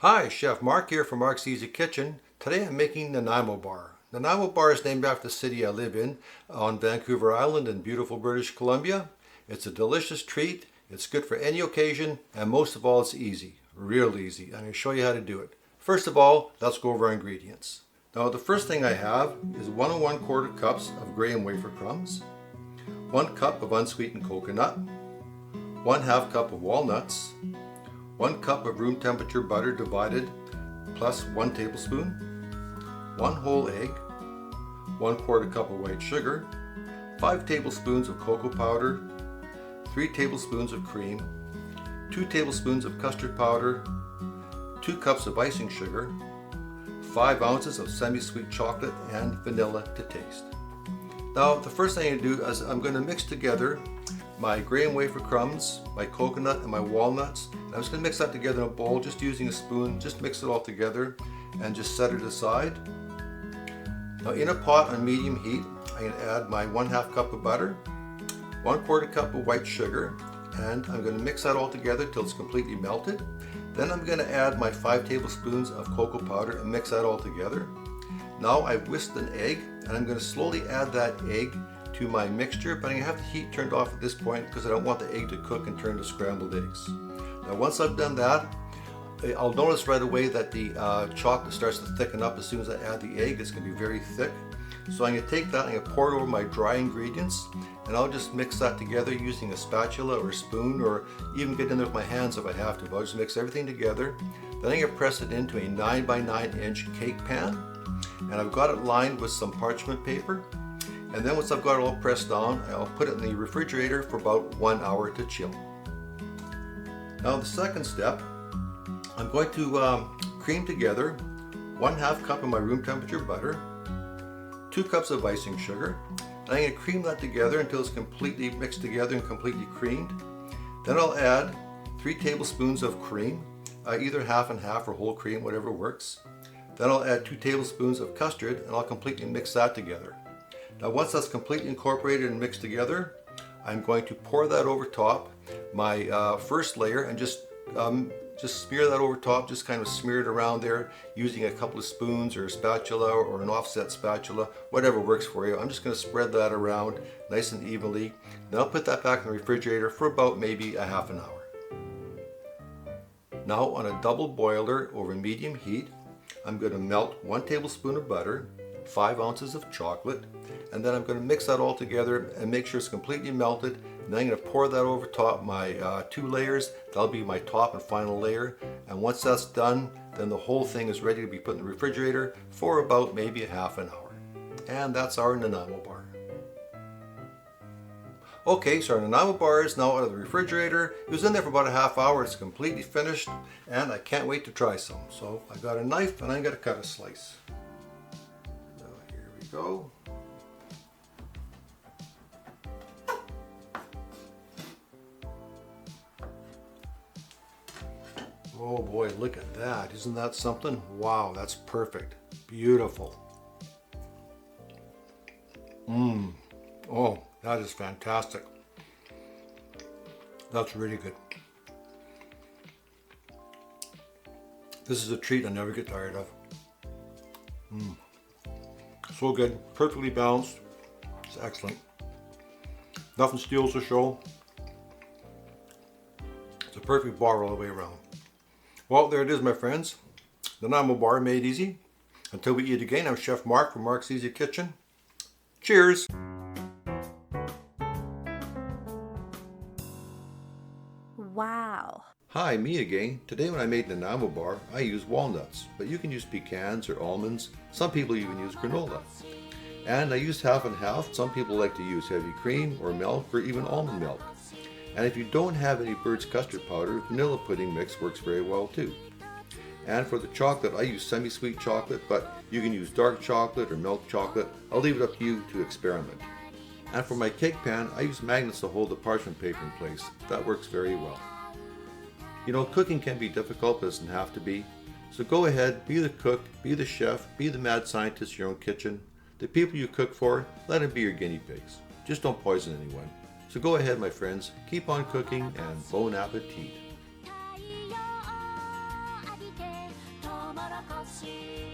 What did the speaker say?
Hi, Chef Mark here from Mark's Easy Kitchen. Today I'm making Nanaimo bar. Nanaimo bar is named after the city I live in on Vancouver Island in beautiful British Columbia. It's a delicious treat, it's good for any occasion, and most of all it's easy, real easy. I'm going to show you how to do it. First of all, let's go over our ingredients. Now the first thing I have is 1 1/4 cups of graham wafer crumbs, 1 cup of unsweetened coconut, 1/2 cup of walnuts, 1 cup of room temperature butter divided plus 1 tablespoon, 1 whole egg, 1/4 cup of white sugar, 5 tablespoons of cocoa powder, 3 tablespoons of cream, 2 tablespoons of custard powder, 2 cups of icing sugar, 5 ounces of semi-sweet chocolate, and vanilla to taste. Now the first thing I do is I'm going to mix together my graham wafer crumbs, my coconut, and my walnuts. And I'm just going to mix that together in a bowl, just using a spoon, just mix it all together and just set it aside. Now in a pot on medium heat, I'm going to add my 1/2 cup of butter, 1/4 cup of white sugar, and I'm going to mix that all together till it's completely melted. Then I'm going to add my 5 tablespoons of cocoa powder and mix that all together. Now I've whisked an egg, and I'm going to slowly add that egg to my mixture, but I'm going to have the heat turned off at this point because I don't want the egg to cook and turn to scrambled eggs. Now once I've done that, I'll notice right away that the chocolate starts to thicken up as soon as I add the egg. It's going to be very thick. So I'm going to take that and I'm going to pour it over my dry ingredients, and I'll just mix that together using a spatula or a spoon, or even get in there with my hands if I have to. But I'll just mix everything together. Then I'm going to press it into a 9 by 9 inch cake pan, and I've got it lined with some parchment paper. And then once I've got it all pressed down, I'll put it in the refrigerator for about 1 hour to chill. Now the second step, I'm going to cream together 1/2 cup of my room temperature butter, 2 cups of icing sugar, and I'm going to cream that together until it's completely mixed together and completely creamed. Then I'll add 3 tablespoons of cream, either half and half or whole cream, whatever works. Then I'll add 2 tablespoons of custard, and I'll completely mix that together. Now once that's completely incorporated and mixed together, I'm going to pour that over top my first layer and just smear that over top, just kind of smear it around there using a couple of spoons or a spatula or an offset spatula, whatever works for you. I'm just going to spread that around nice and evenly. Then I'll put that back in the refrigerator for about maybe a half an hour. Now on a double boiler over medium heat, I'm going to melt 1 tablespoon of butter, 5 ounces of chocolate, and then I'm going to mix that all together and make sure it's completely melted. And then I'm going to pour that over top my 2 layers. That'll be my top and final layer. And once that's done, then the whole thing is ready to be put in the refrigerator for about maybe a half an hour. And that's our Nanaimo bar. Okay, so our Nanaimo bar is now out of the refrigerator. It was in there for about a half hour. It's completely finished, and I can't wait to try some. So I've got a knife and I'm going to cut a slice. So here we go. Oh boy, look at that. Isn't that something? Wow, that's perfect. Beautiful. Oh, that is fantastic. That's really good. This is a treat I never get tired of. So good, perfectly balanced. It's excellent. Nothing steals the show. It's a perfect bar all the way around. Well, there it is, my friends. The Nanaimo bar made easy. Until we eat again, I'm Chef Mark from Mark's Easy Kitchen. Cheers! Wow. Hi, me again. Today when I made Nanaimo bar, I used walnuts, but you can use pecans or almonds. Some people even use granola. And I used half and half. Some people like to use heavy cream or milk or even almond milk. And if you don't have any bird's custard powder, vanilla pudding mix works very well too. And for the chocolate, I use semi-sweet chocolate, but you can use dark chocolate or milk chocolate. I'll leave it up to you to experiment. And for my cake pan, I use magnets to hold the parchment paper in place. That works very well. You know, cooking can be difficult, but it doesn't have to be. So go ahead, be the cook, be the chef, be the mad scientist in your own kitchen. The people you cook for, let them be your guinea pigs. Just don't poison anyone. So go ahead, my friends, keep on cooking and bon appetit. see.